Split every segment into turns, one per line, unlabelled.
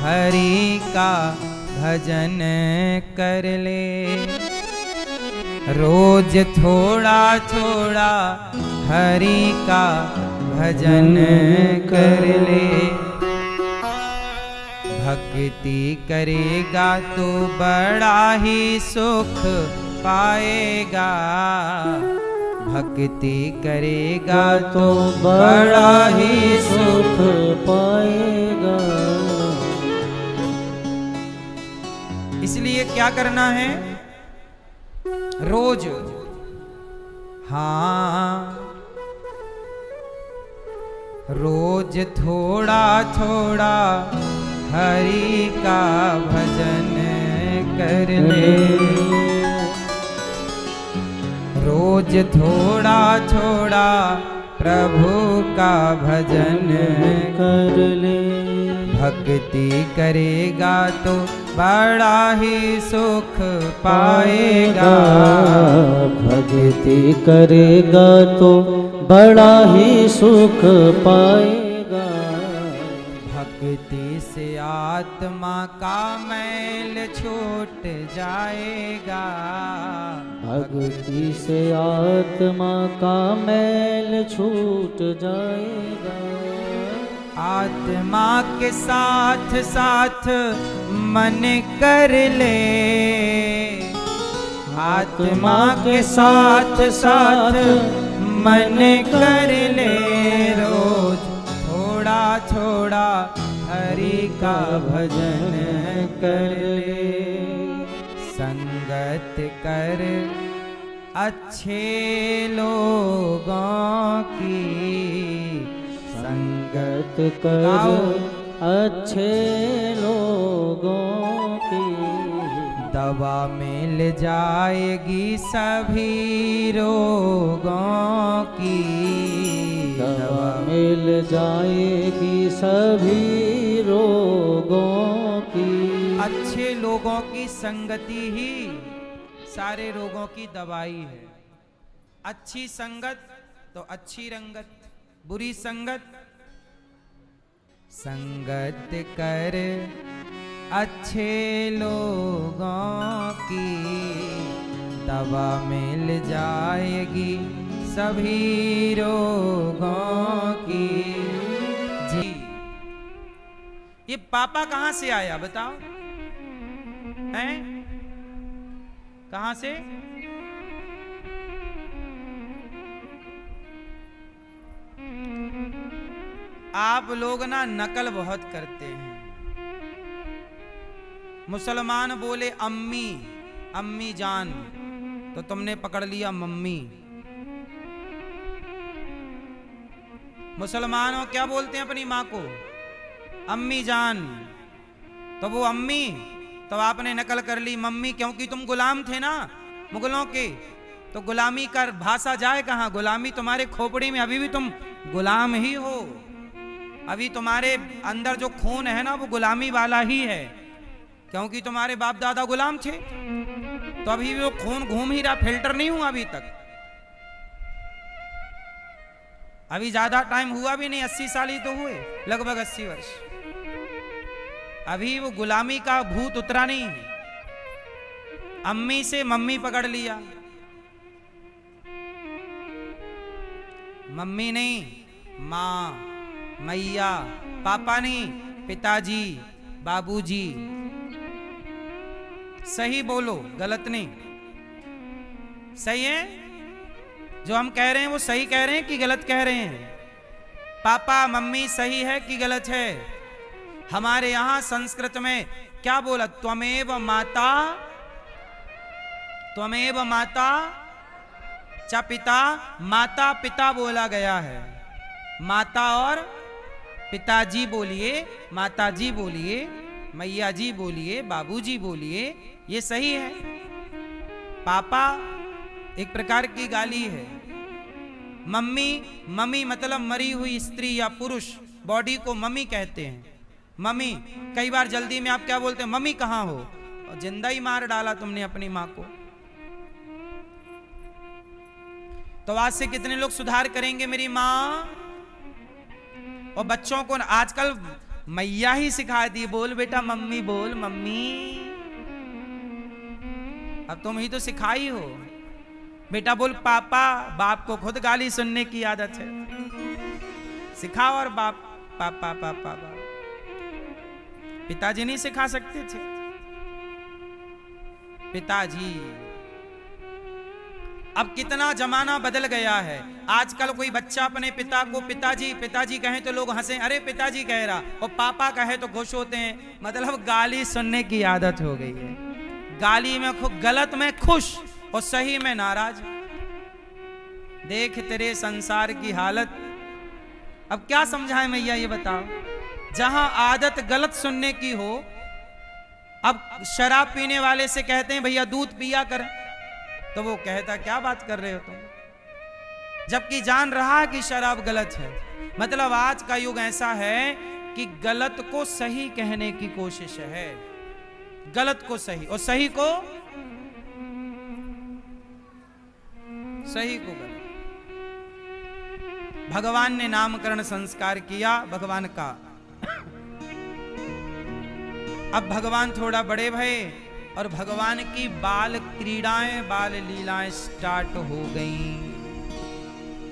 हरि का भजन कर ले। रोज थोड़ा थोड़ा हरि का भजन कर ले। भक्ति करेगा तो बड़ा ही सुख पाएगा। भक्ति करेगा तो बड़ा ही सुख
पाएगा।
इसलिए क्या करना है? रोज, हाँ, रोज थोड़ा थोड़ा हरि का भजन कर ले। रोज थोड़ा थोड़ा प्रभु का भजन
कर ले।
भक्ति करेगा तो बड़ा ही सुख पाएगा।
भक्ति करेगा तो बड़ा ही सुख पाएगा।
भक्ति से आत्मा का मैल छूट जाएगा।
भक्ति से आत्मा का मैल छूट जाएगा।
आत्मा के साथ साथ मन कर ले। आत्मा के साथ साथ मन कर ले। रोज थोड़ा थोड़ा हरि का भजन कर ले। संगत कर अच्छे लोगों की।
संगत कर अच्छे लोगों की।
दवा मिल जाएगी सभी रोगों की।
दवा मिल जाएगी सभी रोगों की।
अच्छे लोगों की संगति ही सारे रोगों की दवाई है। अच्छी संगत तो अच्छी रंगत, बुरी संगत। संगत कर अच्छे लोगों की। दवा मिल जाएगी सभी रोगों की। जी, ये पापा कहां से आया बताओ? हैं? कहां से? आप लोग ना नकल बहुत करते हैं। मुसलमान बोले अम्मी, अम्मी जान, तो तुमने पकड़ लिया मम्मी। मुसलमानों क्या बोलते हैं अपनी माँ को? अम्मी जान, तो वो अम्मी, तो आपने नकल कर ली मम्मी, क्योंकि तुम गुलाम थे ना मुगलों के। तो गुलामी का भाषा जाए कहां? गुलामी तुम्हारे खोपड़ी में, अभी भी तुम गुलाम ही हो। अभी तुम्हारे अंदर जो खून है ना वो गुलामी वाला ही है, क्योंकि तुम्हारे बाप दादा गुलाम थे। तो अभी भी वो खून घूम ही रहा, फिल्टर नहीं हुआ अभी तक। अभी ज्यादा टाइम हुआ भी नहीं, 80 साल ही तो हुए, लगभग 80 वर्ष। अभी वो गुलामी का भूत उतरा नहीं है। अम्मी से मम्मी पकड़ लिया। मम्मी नहीं, माँ, मैया, पापा नहीं, पिताजी, बाबूजी। सही बोलो, गलत नहीं। सही है जो हम कह रहे हैं? वो सही कह रहे हैं कि गलत कह रहे हैं? पापा मम्मी सही है कि गलत है? हमारे यहां संस्कृत में क्या बोला? त्वमेव माता, त्वमेव माता च पिता। माता पिता बोला गया है। माता और पिताजी बोलिए, माताजी बोलिए, मैया जी बोलिए, बाबूजी बोलिए, ये सही है। पापा एक प्रकार की गाली है। मम्मी, मम्मी मतलब मरी हुई स्त्री या पुरुष, बॉडी को मम्मी कहते हैं। मम्मी, कई बार जल्दी में आप क्या बोलते हैं? मम्मी कहाँ हो? और जिंदा ही मार डाला तुमने अपनी माँ को। तो आज से कितने लोग सुधार करेंगे? मेरी माँ। और बच्चों को आजकल मैया ही सिखाती, बोल बेटा मम्मी बोल मम्मी। अब तुम ही तो सिखाई हो। बेटा बोल पापा, बाप को खुद गाली सुनने की आदत है, सिखाओ। और बाप पापा पापा पापा। पिताजी नहीं सिखा सकते थे? पिताजी। अब कितना जमाना बदल गया है। आजकल कोई बच्चा अपने पिता को पिताजी पिताजी कहे तो लोग हंसे, अरे पिताजी कह रहा, और पापा कहे तो खुश होते हैं। मतलब गाली सुनने की आदत हो गई है। गाली में गलत में खुश और सही में नाराज। देख तेरे संसार की हालत। अब क्या समझाए मैया ये बताओ। जहां आदत गलत सुनने की हो, अब शराब पीने वाले से कहते हैं भैया दूध पिया कर, तो वो कहता क्या बात कर रहे हो तुम, जबकि जान रहा कि शराब गलत है। मतलब आज का युग ऐसा है कि गलत को सही कहने की कोशिश है, गलत को सही और सही को गलत। भगवान ने नामकरण संस्कार किया भगवान का। अब भगवान थोड़ा बड़े भये और भगवान की बाल क्रीड़ाएं, बाल लीलाएं स्टार्ट हो गईं।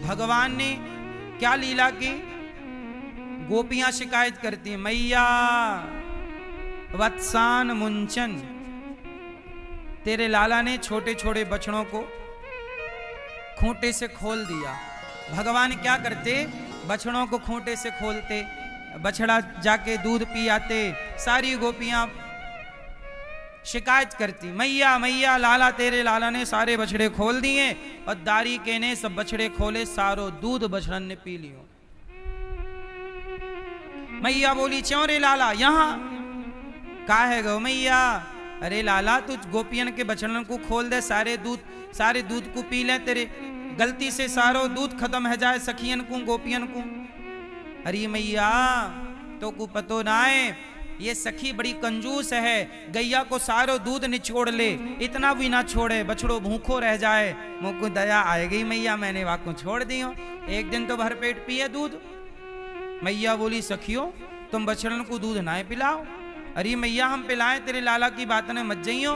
भगवान ने क्या लीला की? गोपियां शिकायत करती, मैया वत्सान मुंचन, तेरे लाला ने छोटे छोटे बछड़ों को खूंटे से खोल दिया। भगवान क्या करते? बछड़ों को खूंटे से खोलते, बछड़ा जाके दूध पी आते। सारी गोपियां शिकायत करती, मैया मैया लाला, तेरे लाला ने सारे बछड़े खोल दिए और दारी के ने सब बछड़े खोले, सारो दूध बछड़न ने पी लियो। मैया बोली, क्यों रे लाला यहां का है गो मैया? अरे लाला तू गोपियन के बछड़न को खोल दे, सारे दूध को पी ले, तेरे गलती से सारो दूध खत्म है जाए सखियन को गोपियन को। अरे मैया तो को पतो ना है, ये सखी बड़ी कंजूस है, गैया को सारो दूध निचोड़ ले, इतना भी ना छोड़े, बछड़ो भूखो रह जाए। मुझको दया आएगी मैया, मैंने वाको छोड़ दियो, एक दिन तो भर पेट पिए दूध। मैया बोली, सखियों तुम बछड़न को दूध ना पिलाओ। अरे मैया हम पिलाएं, तेरे लाला की बात ने मत जाइयो।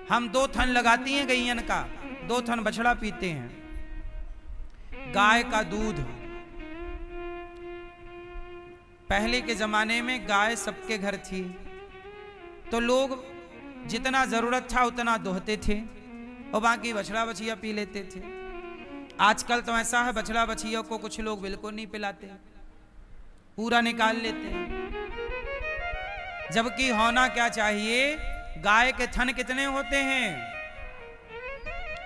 हम 2 थन लगाती हैं गैयन का, 2 थन बछड़ा पीते हैं। गाय का दूध, पहले के जमाने में गाय सबके घर थी, तो लोग जितना जरूरत था उतना दोहते थे और बाकी बछड़ा बछिया पी लेते थे। आजकल तो ऐसा है, बछड़ा बछिया को कुछ लोग बिल्कुल नहीं पिलाते, पूरा निकाल लेते हैं। जबकि होना क्या चाहिए, गाय के थन कितने होते हैं?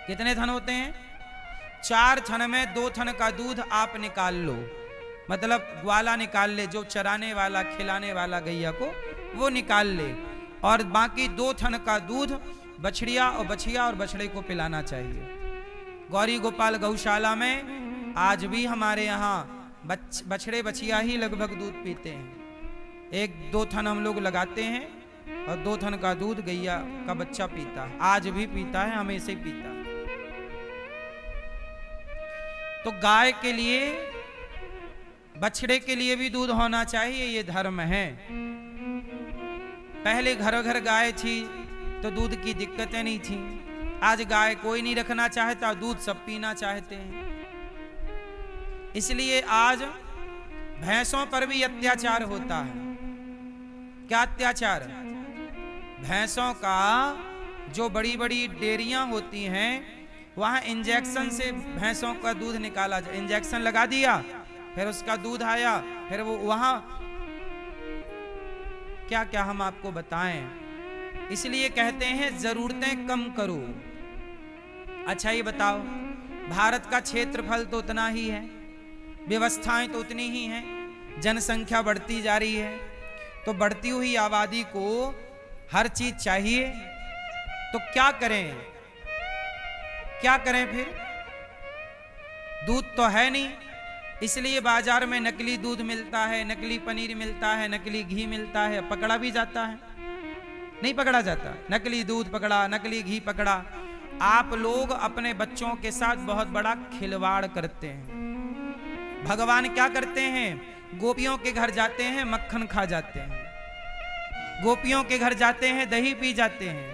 कितने थन होते हैं? 4 थन में 2 थन का दूध आप निकाल लो, मतलब ग्वाला निकाल ले, जो चराने वाला खिलाने वाला गैया को वो निकाल ले, और बाकी 2 थन का दूध बछड़िया और बछिया और बछड़े को पिलाना चाहिए। गौरी गोपाल गौशाला में आज भी हमारे यहाँ बछड़े बछिया ही लगभग दूध पीते हैं। 1-2 थन हम लोग लगाते हैं और 2 थन का दूध गैया का बच्चा पीता है, आज भी पीता है, हमेशा ही पीता है। तो गाय के लिए, बछड़े के लिए भी दूध होना चाहिए, ये धर्म है। पहले घर घर गाय थी तो दूध की दिक्कतें नहीं थी, आज गाय कोई नहीं रखना चाहता, दूध सब पीना चाहते हैं। इसलिए आज भैंसों पर भी अत्याचार होता है। क्या अत्याचार? भैंसों का जो बड़ी बड़ी डेयरियां होती हैं, वहां इंजेक्शन से भैंसों का दूध निकाला जाए, इंजेक्शन लगा दिया, फिर उसका दूध आया, फिर वो वहां क्या क्या हम आपको बताएं। इसलिए कहते हैं जरूरतें कम करो। अच्छा ये बताओ, भारत का क्षेत्रफल तो उतना ही है, व्यवस्थाएं तो उतनी ही हैं, जनसंख्या बढ़ती जा रही है, तो बढ़ती हुई आबादी को हर चीज चाहिए, तो क्या करें? क्या करें फिर? दूध तो है नहीं, इसलिए बाजार में नकली दूध मिलता है, नकली पनीर मिलता है, नकली घी मिलता है। पकड़ा भी जाता है, नहीं पकड़ा जाता? नकली दूध पकड़ा, नकली घी पकड़ा। आप लोग अपने बच्चों के साथ बहुत बड़ा खिलवाड़ करते हैं। भगवान क्या करते हैं? गोपियों के घर जाते हैं, मक्खन खा जाते हैं। गोपियों के घर जाते हैं, दही पी जाते हैं।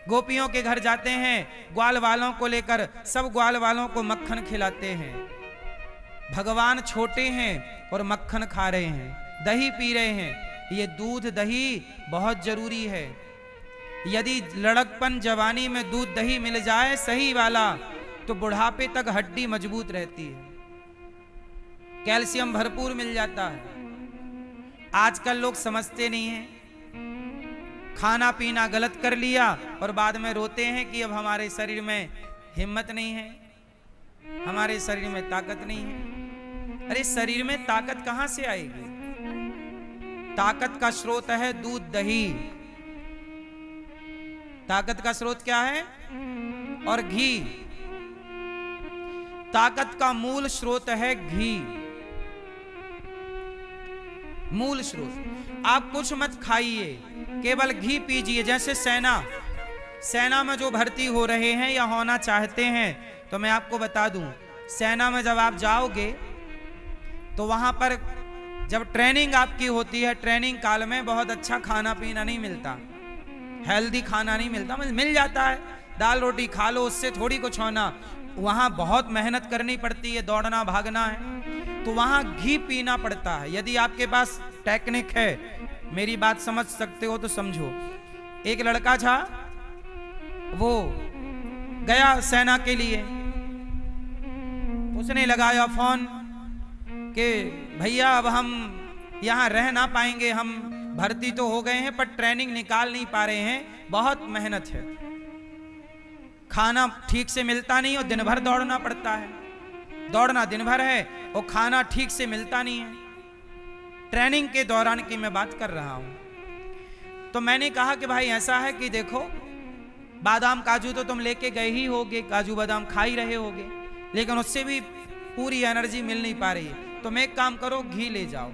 गोपियों के घर जाते हैं, ग्वाल वालों को लेकर सब ग्वाल वालों को मक्खन खिलाते हैं। भगवान छोटे हैं और मक्खन खा रहे हैं, दही पी रहे हैं। ये दूध दही बहुत जरूरी है। यदि लड़कपन जवानी में दूध दही मिल जाए सही वाला, तो बुढ़ापे तक हड्डी मजबूत रहती है, कैल्शियम भरपूर मिल जाता है। आजकल लोग समझते नहीं हैं, खाना पीना गलत कर लिया और बाद में रोते हैं कि अब हमारे शरीर में हिम्मत नहीं है, हमारे शरीर में ताकत नहीं है। अरे शरीर में ताकत कहां से आएगी? ताकत का स्रोत है दूध दही। ताकत का स्रोत क्या है? और घी। ताकत का मूल स्रोत है घी, मूल स्रोत। आप कुछ मत खाइए, केवल घी पीजिए। जैसे सेना में जो भर्ती हो रहे हैं या होना चाहते हैं, तो मैं आपको बता दूं, सेना में जब आप जाओगे तो वहां पर जब ट्रेनिंग आपकी होती है, ट्रेनिंग काल में बहुत अच्छा खाना पीना नहीं मिलता, हेल्दी खाना नहीं मिलता। मिल जाता है, दाल रोटी खा लो, उससे थोड़ी कुछ होना। वहां बहुत मेहनत करनी पड़ती है, दौड़ना भागना है, तो वहां घी पीना पड़ता है। यदि आपके पास टेक्निक है, मेरी बात समझ सकते हो तो समझो। एक लड़का था, वो गया सेना के लिए, उसने लगाया फोन कि भैया अब हम यहां रह ना पाएंगे, हम भर्ती तो हो गए हैं पर ट्रेनिंग निकाल नहीं पा रहे हैं, बहुत मेहनत है, खाना ठीक से मिलता नहीं और दिन भर दौड़ना पड़ता है, दौड़ना दिन भर है और खाना ठीक से मिलता नहीं है। ट्रेनिंग के दौरान की मैं बात कर रहा हूं। तो मैंने कहा कि भाई ऐसा है कि देखो, बादाम काजू तो तुम लेके गए ही होगे, काजू बादाम खा ही रहे होगे, लेकिन उससे भी पूरी एनर्जी मिल नहीं पा रही है। तुम एक काम करो, घी ले जाओ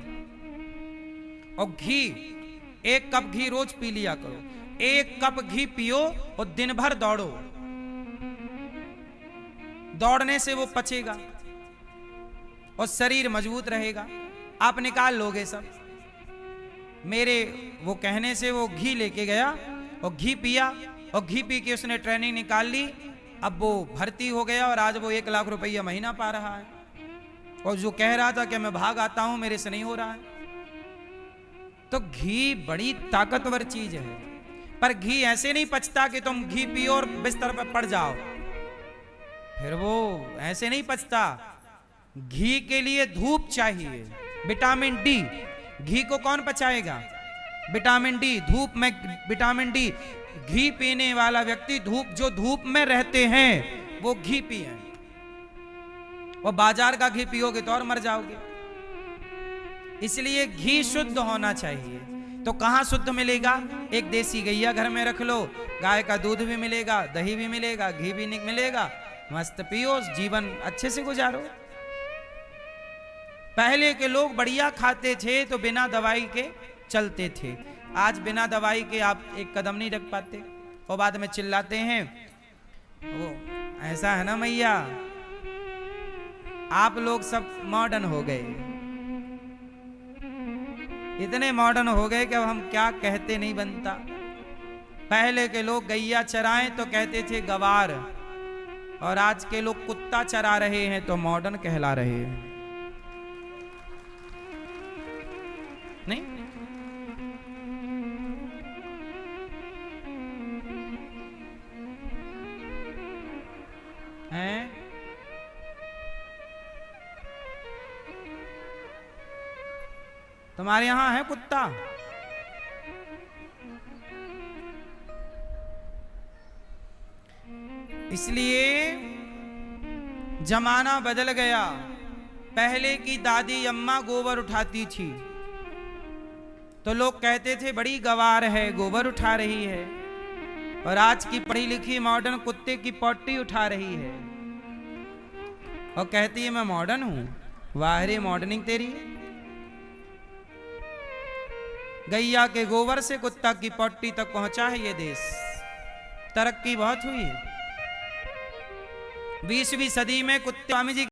और घी, 1 कप घी रोज पी लिया करो। 1 कप घी पियो और दिन भर दौड़ो, दौड़ने से वो पचेगा और शरीर मजबूत रहेगा। आप निकाल लोगे सब। मेरे वो कहने से वो घी लेके गया और घी पिया और घी पी के उसने ट्रेनिंग निकाल ली। अब वो भर्ती हो गया और आज वो 1 लाख रुपया महीना पा रहा है। और जो कह रहा था कि मैं भाग आता हूं, मेरे से नहीं हो रहा है। तो घी बड़ी ताकतवर चीज है, पर घी ऐसे नहीं पचता कि तुम घी पियो और बिस्तर पर पड़ जाओ, फिर वो ऐसे नहीं पचता। घी के लिए धूप चाहिए, विटामिन डी। घी को कौन पचाएगा? Vitamin D. धूप में विटामिन डी। घी पीने वाला व्यक्ति, जो धूप में रहते हैं वो घी पिए, और बाजार का घी पियोगे तो और मर जाओगे। इसलिए घी शुद्ध होना चाहिए। तो कहां शुद्ध मिलेगा? एक देसी गैया घर में रख लो, गाय का दूध भी मिलेगा, दही भी मिलेगा, घी भी मिलेगा, मस्त पियो, जीवन अच्छे से गुजारो। पहले के लोग बढ़िया खाते थे तो बिना दवाई के चलते थे। आज बिना दवाई के आप एक कदम नहीं रख पाते, और बाद में चिल्लाते हैं वो ऐसा है ना मैया, आप लोग सब मॉडर्न हो गए, इतने मॉडर्न हो गए कि अब हम क्या कहते नहीं बनता। पहले के लोग गैया चराएं तो कहते थे गवार, और आज के लोग कुत्ता चरा रहे हैं तो मॉडर्न कहला रहे हैं। नहीं, हैं? तुम्हारे यहां है कुत्ता? इसलिए जमाना बदल गया। पहले की दादी अम्मा गोबर उठाती थी तो लोग कहते थे बड़ी गवार है, गोबर उठा रही है। और आज की पढ़ी लिखी मॉडर्न कुत्ते की पॉटी उठा रही है और कहती है मैं मॉडर्न हूं। वाह रे मॉडर्निंग तेरी। गैया के गोबर से कुत्ता की पॉटी तक पहुंचा है ये देश। तरक्की बहुत हुई है। 20वीं सदी में कुत्ते स्वामी जी